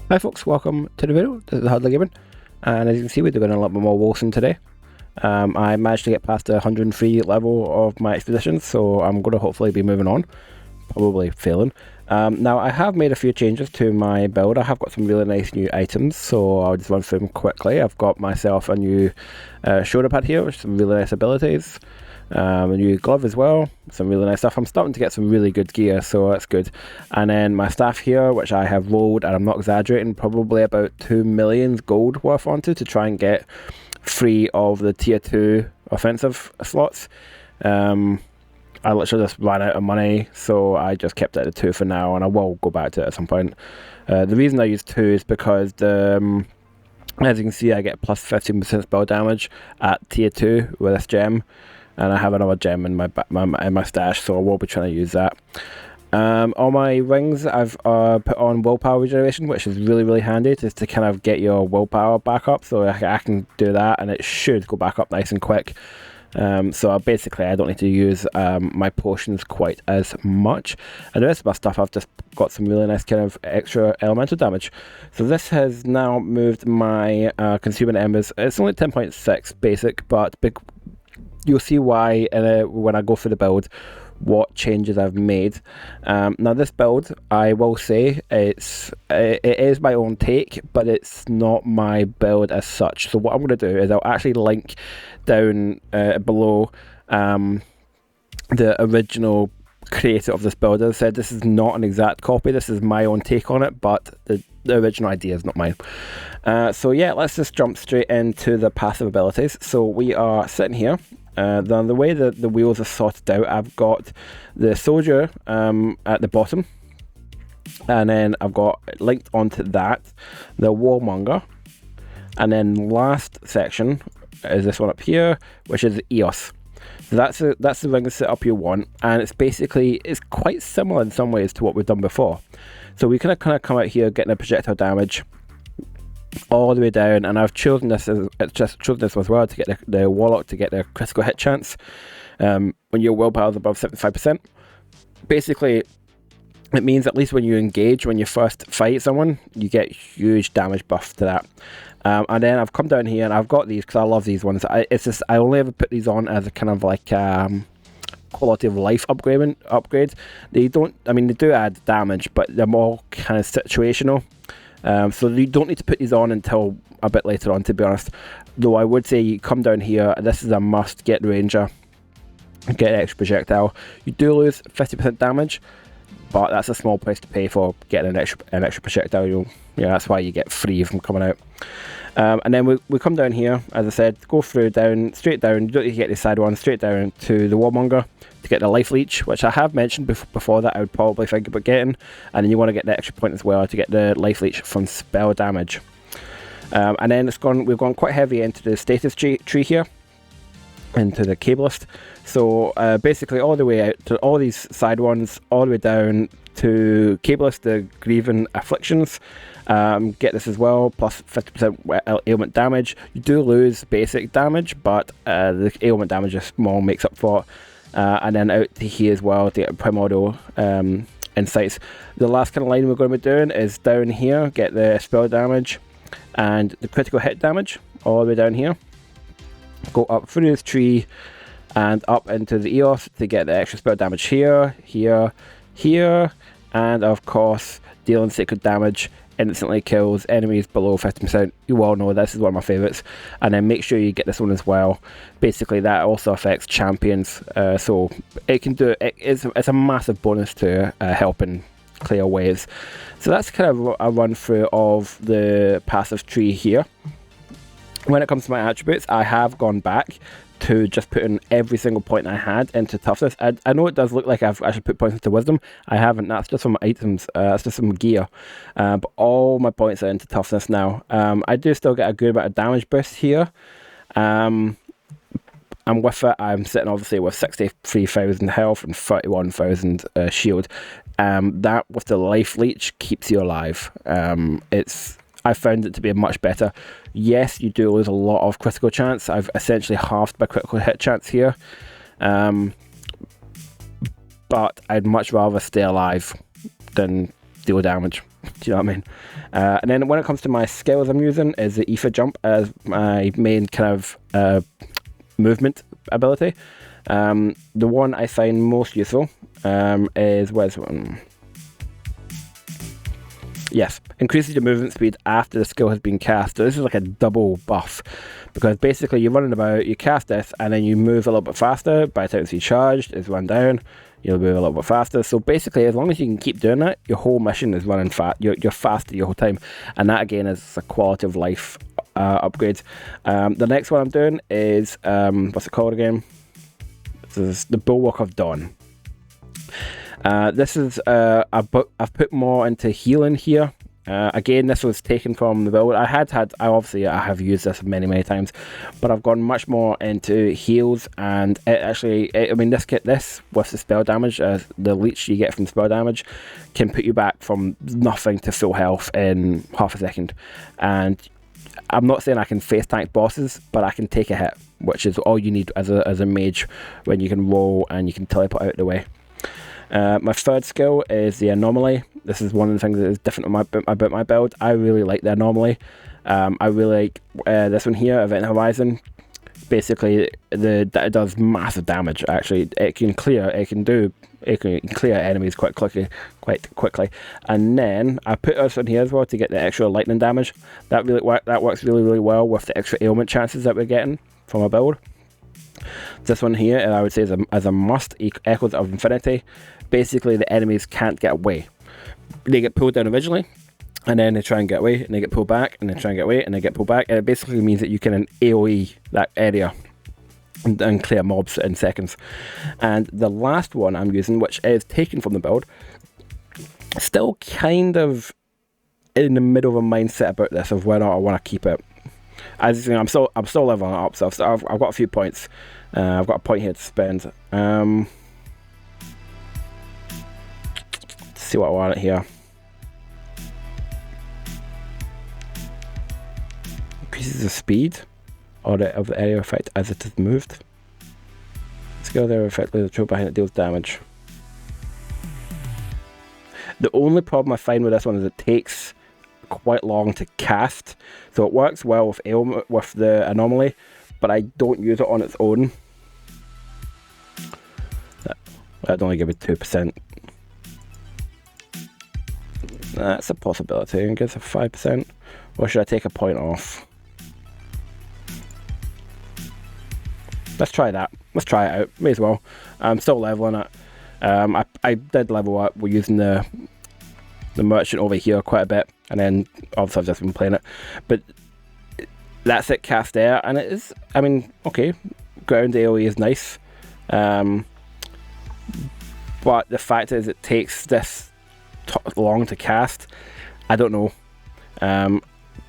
Hi folks, welcome to the video. This is Hardly Gaming, and as you can see we're doing a little bit more Wolcen today. I managed to get past the 103 level of my expedition, so I'm going to hopefully be moving on, probably failing. Now I have made a few changes to my build. I have got some really nice new items, so I'll just run through them quickly. I've got myself a new shoulder pad here with some really nice abilities. A new glove as well, some really nice stuff. I'm starting to get some really good gear, so that's good. And then my staff here, which I have rolled, and I'm not exaggerating, probably about 2 million gold worth onto to try and get free of the tier 2 offensive slots. I literally just ran out of money, so I just kept it at 2 for now, and I will go back to it at some point. The reason I use 2 is because the as you can see, I get plus 15% spell damage at tier 2 with this gem. And I have another gem in my stash, so I will be trying to use that. On my rings, I've put on willpower regeneration, which is really handy, just to kind of get your willpower back up. So I can do that, and it should go back up nice and quick. So basically, I don't need to use my potions quite as much. And the rest of my stuff, I've just got some really nice kind of extra elemental damage. So this has now moved my consuming embers. It's only 10.6 basic, but you'll see why when I go through the build, what changes I've made. Now this build, I will say, it is my own take, but it's not my build as such. So what I'm going to do is I'll actually link down below the original creator of this build. As I said, this is not an exact copy, this is my own take on it, but the original idea is not mine. So yeah, let's just jump straight into the passive abilities. So we are sitting here. The way that the wheels are sorted out, I've got the soldier at the bottom, and then I've got linked onto that the warmonger, and then last section is this one up here, which is the EOS. So that's the ring setup you want, and it's quite similar in some ways to what we've done before. So we kind of come out here getting a projectile damage all the way down, and I've chosen this as well to get the warlock to get the critical hit chance when your willpower is above 75%. Basically, it means at least when you engage, when you first fight someone, you get huge damage buff to that. And then I've come down here and I've got these because I love these ones. I only ever put these on as a kind of like quality of life upgrade. They do add damage, but they're more kind of situational. So you don't need to put these on until a bit later on, to be honest. Though I would say you come down here, this is a must, get Ranger, get extra projectile. You do lose 50% damage, but that's a small price to pay for getting an extra projectile. That's why you get free from coming out. And then we come down here, as I said, go through straight down, you don't need to get the side one, straight down to the warmonger to get the life leech, which I have mentioned before that I would probably think about getting, and then you want to get the extra point as well to get the life leech from spell damage. And then we've gone quite heavy into the status tree here, into the cabalist. So basically all the way out to all these side ones, all the way down to cabalist, the grieving afflictions. Get this as well, plus 50% ailment damage. You do lose basic damage, but the ailment damage is small, makes up for it. And then out to here as well to get primordial insights. The last kind of line we're going to be doing is down here, get the spell damage and the critical hit damage all the way down here. Go up through this tree and up into the EOS to get the extra spell damage here, and of course dealing sacred damage instantly kills enemies below 50%. You all know this is one of my favourites. And then make sure you get this one as well. Basically that also affects champions, so it can do it's a massive bonus to helping clear waves. So that's kind of a run through of the passive tree here. When it comes to my attributes, I have gone back to just putting every single point I had into toughness. I know it does look like I should put points into wisdom. I haven't. That's just some items. That's just some gear. But all my points are into toughness now. I do still get a good amount of damage boost here. And with it, I'm sitting obviously with 63,000 health and 31,000 shield. That with the life leech keeps you alive. I found it to be much better. Yes, you do lose a lot of critical chance. I've essentially halved my critical hit chance here. But I'd much rather stay alive than deal damage. Do you know what I mean? And then when it comes to my skills I'm using is the ether jump as my main kind of movement ability. The one I find most useful is, where's one? Yes, increases your movement speed after the skill has been cast. So this is like a double buff, because basically you're running about, you cast this, and then you move a little bit faster. By the time it's recharged, it's run down, you'll move a little bit faster. So basically, as long as you can keep doing that, your whole mission is running fast. You're faster your whole time, and that again is a quality of life upgrade. The next one I'm doing is what's it called again? This is the Bulwark of Dawn. This is I've put more into healing here. Again, this was taken from the build. I have used this many times, but I've gone much more into heals, and I mean, this with the spell damage, the leech you get from spell damage can put you back from nothing to full health in half a second. And I'm not saying I can face tank bosses, but I can take a hit, which is all you need as a mage, when you can roll and you can teleport out of the way. My third skill is the anomaly. This is one of the things that is different about my build. I really like the anomaly. I really like this one here, Event Horizon. Basically, it does massive damage. Actually, it can clear enemies quite quickly. And then I put this on here as well to get the extra lightning damage. That works really well with the extra ailment chances that we're getting from a build. This one here, I would say, as a must, Echoes of Infinity. Basically, the enemies can't get away. They get pulled down originally, and then they try and get away, and they get pulled back, and they try and get away, and they get pulled back. And it basically means that you can AoE that area and clear mobs in seconds. And the last one I'm using, which is taken from the build, still kind of in the middle of a mindset about this of whether I want to keep it. As you know, I'm still leveling up, so I've got a few points. I've got a point here to spend. Let's see what I want here. Increases the speed of the area effect as it is moved. Skill area effect with the troop behind it deals damage. The only problem I find with this one is it takes quite long to cast, so it works well with the anomaly, but I don't use it on its own. I'd only give it 2%. That's a possibility. I guess a 5%. Or should I take a point off? Let's try that. Let's try it out. May as well. I'm still leveling it. I did level up. We're using the merchant over here quite a bit, and then obviously I've just been playing it. But that's it, cast there, and it is. I mean, okay, ground AoE is nice. But the fact is, it takes this long to cast. I don't know.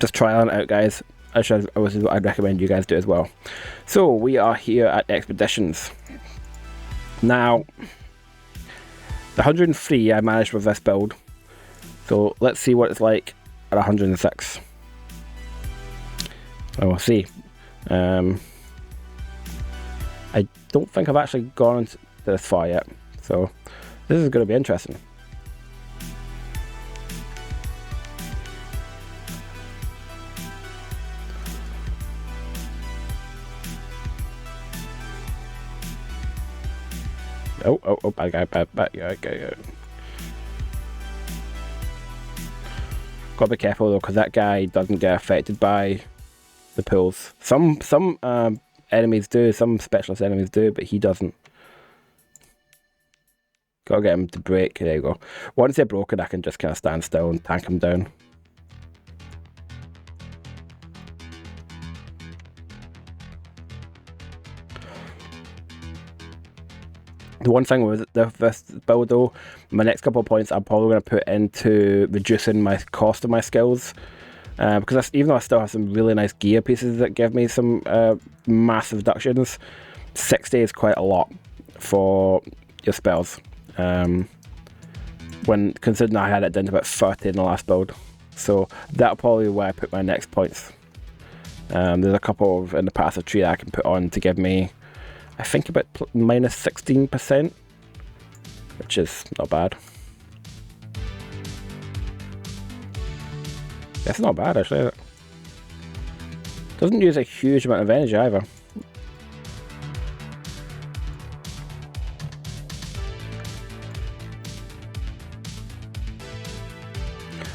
Just trying it out, guys. Which is what I'd recommend you guys do as well. So we are here at Expeditions. Now, the 103 I managed with this build. So let's see what it's like at 106. And we'll see. I don't think I've actually gone this far yet. So this is going to be interesting. Oh, bad guy. Gotta be careful though, because that guy doesn't get affected by the pulls. Some enemies do, some specialist enemies do, but he doesn't. Gotta get him to break. There you go. Once they're broken, I can just kind of stand still and tank him down. The one thing with this build though, my next couple of points I'm probably going to put into reducing my cost of my skills. Because even though I still have some really nice gear pieces that give me some massive reductions, 60 is quite a lot for your spells. When considering I had it down to about 30 in the last build. So that'll probably be where I put my next points. There's a couple of in the passive tree that I can put on to give me, I think, about minus 16%, which is not bad. That's not bad, actually. Doesn't use a huge amount of energy either.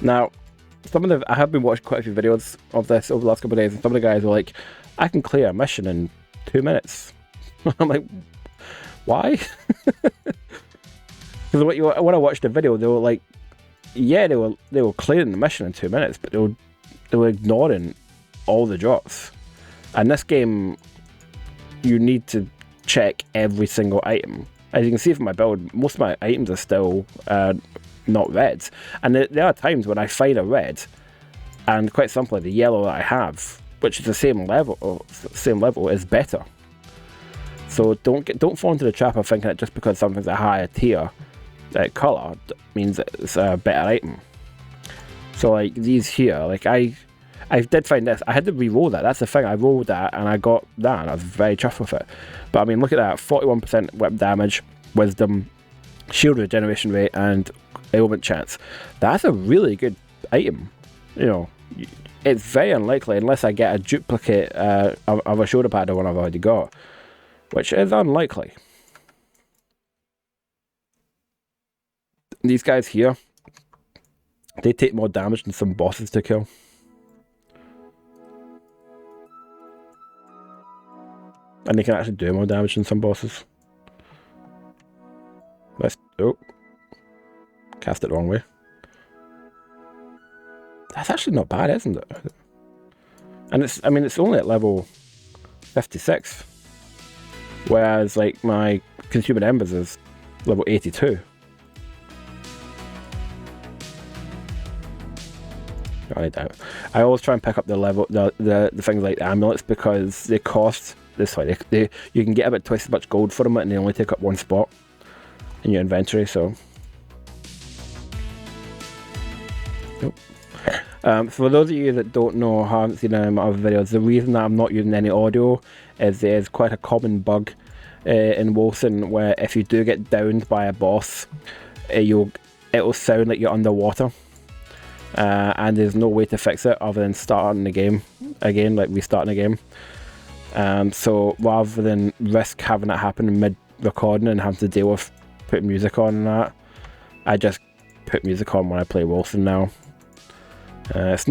Now, I have been watching quite a few videos of this over the last couple of days, and some of the guys were like, I can clear a mission in 2 minutes. I'm like, why? Because when I watched the video, they were like, yeah, they were clearing the mission in 2 minutes, but they were ignoring all the drops. And this game, you need to check every single item. As you can see from my build, most of my items are still not red, and there are times when I find a red, and quite simply the yellow that I have, which is the same level, is better. So don't fall into the trap of thinking that just because something's a higher tier color means it's a better item. So like these here, like I did find this. I had to re-roll that. That's the thing. I rolled that and I got that, and I was very chuffed with it. But I mean, look at that: 41% whip damage, wisdom, shield regeneration rate, and ailment chance. That's a really good item. You know, it's very unlikely unless I get a duplicate of a shoulder pad or one I've already got, which is unlikely. These guys here, they take more damage than some bosses to kill. And they can actually do more damage than some bosses. Oh. Cast it the wrong way. That's actually not bad, isn't it? And it's only at level 56. Whereas like my Consuming Embers is level 82. I always try and pick up the things like the amulets because they cost this way. You can get about twice as much gold for them, and they only take up one spot in your inventory. So, for those of you that don't know or haven't seen any of my other videos, the reason that I'm not using any audio is there's quite a common bug in Wolcen where if you do get downed by a boss, it'll sound like you're underwater. And there's no way to fix it other than starting the game again, like restarting the game. So rather than risk having it happen mid-recording and having to deal with putting music on and that, I just put music on when I play Wolcen now. It's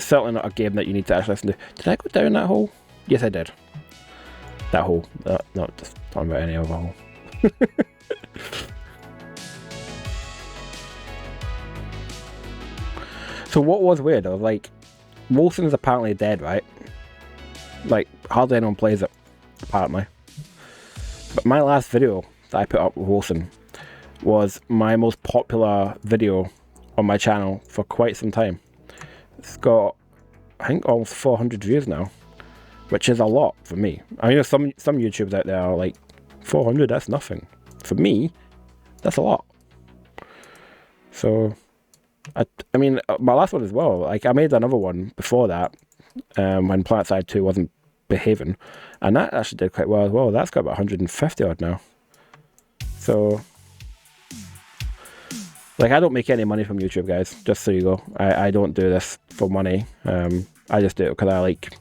certainly not a game that you need to actually listen to. Did I go down that hole? Yes, I did. That hole. Not just talking about any other hole. So what was weird, though, like, Wolcen is apparently dead, right? Like, hardly anyone plays it, apparently. But my last video that I put up with Wolcen was my most popular video on my channel for quite some time. It's got, I think, almost 400 views now, which is a lot for me. I mean, some YouTubers out there are like, 400, that's nothing. For me, that's a lot. So, I mean, my last one as well, like, I made another one before that, when PlanetSide 2 wasn't behaving, and that actually did quite well as well. That's got about 150 odd now. So, like, I don't make any money from YouTube, guys, just so you go. I don't do this for money. I just do it because I like,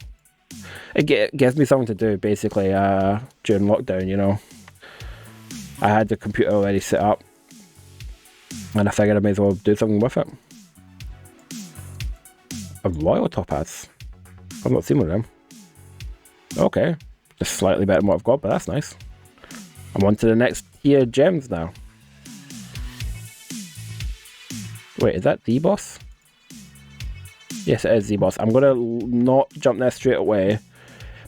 it gives me something to do, basically, during lockdown, you know. I had the computer already set up, and I figured I may as well do something with it. A royal topaz. I've not seen one of them. Okay. Just slightly better than what I've got, but that's nice. I'm on to the next tier gems now. Wait, is that the boss? Yes, it is the boss. I'm going to not jump there straight away,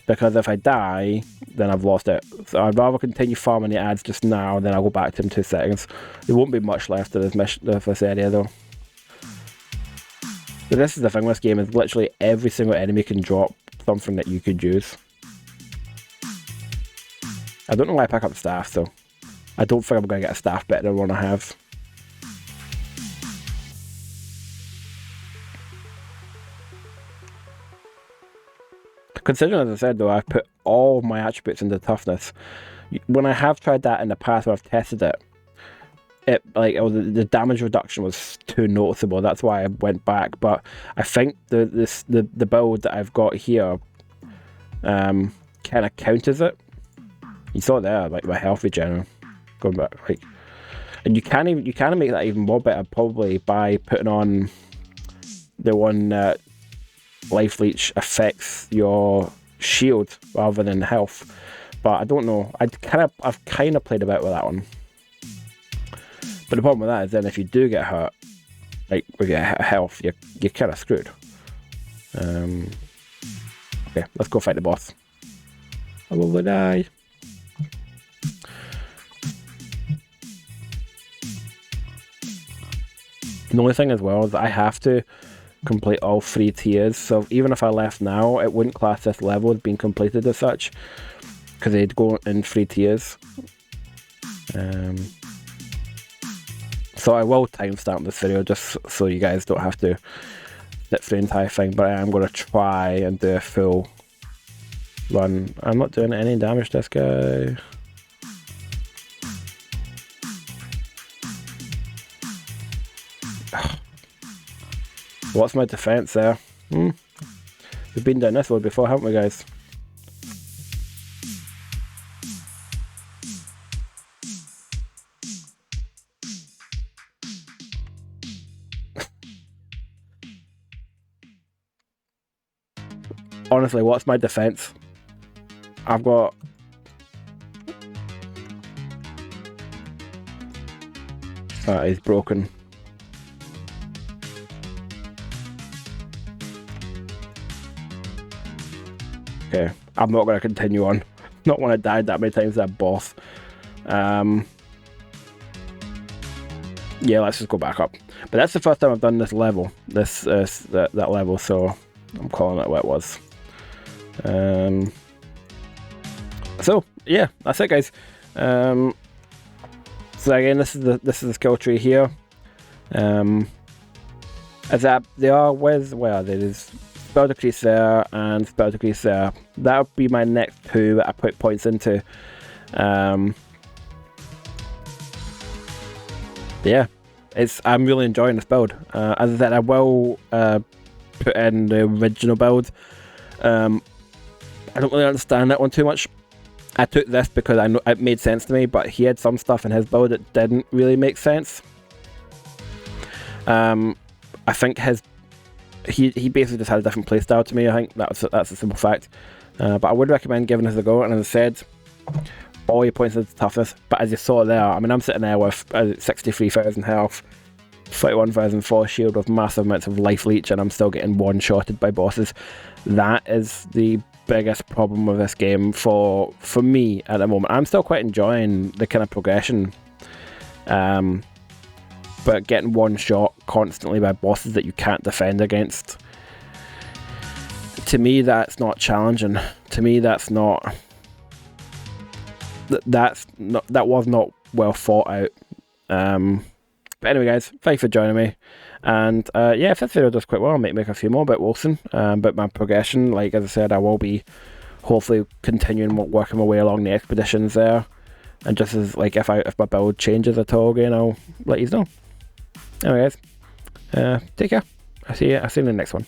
because if I die, then I've lost it. So I'd rather continue farming the ads just now, and then I'll go back to them in 2 seconds. There won't be much left of this area, though. So this is the thing with this game, is literally every single enemy can drop something that you could use. I don't know why I pick up the staff, though. I don't think I'm going to get a staff better than one I have. Considering, as I said, though, I've put all my attributes into toughness. When I have tried that in the past where I've tested it, the damage reduction was too noticeable. That's why I went back. But I think the build that I've got here kind of counters it. You saw there, like my health regen going back, like, and you can make that even more better probably by putting on the one that life leech affects your shield rather than health. But I don't know. I've kind of played about with that one. But the problem with that is then if you do get hurt, like with your health, you're kind of screwed. Okay, let's go fight the boss. I will die. The only thing as well is that I have to complete all 3 tiers, so even if I left now, it wouldn't class this level as being completed as such, because they'd go in 3 tiers. So I will timestamp this video just so you guys don't have to sit through the entire thing, but I am going to try and do a full run. I'm not doing any damage to this guy. What's my defense there? We've been down this road before, haven't we, guys? Honestly, what's my defense? I've got... he's broken. Okay, I'm not going to continue on. Not when I died that many times to that boss. Yeah, let's just go back up. But that's the first time I've done this level. That level, so I'm calling it what it was. So yeah, that's it, guys. So again, this is the skill tree here. As that they are, where are they? There's spell decrease there and spell decrease there. That would be my next 2 that I put points into. Yeah, I'm really enjoying this build. As I said, I will put in the original build. I don't really understand that one too much. I took this because I know it made sense to me, but he had some stuff in his build that didn't really make sense. I think he basically just had a different playstyle to me. I think that's a simple fact. But I would recommend giving this a go. And as I said, all your points into toughness. But as you saw there, I mean, I'm sitting there with 63,000 health, 31,000 force shield with massive amounts of life leech, and I'm still getting one-shotted by bosses. That is the biggest problem with this game for me at the moment. I'm still quite enjoying the kind of progression. But getting one shot constantly by bosses that you can't defend against, to me that's not challenging. To me that was not well thought out. But anyway, guys, thanks for joining me. And yeah, if this video does quite well, I might make a few more about Wolcen. But my progression, like as I said, I will be hopefully continuing working my way along the expeditions there. And just as like if my build changes at all again, I'll let you know. Anyway, guys, take care. I'll see you in the next one.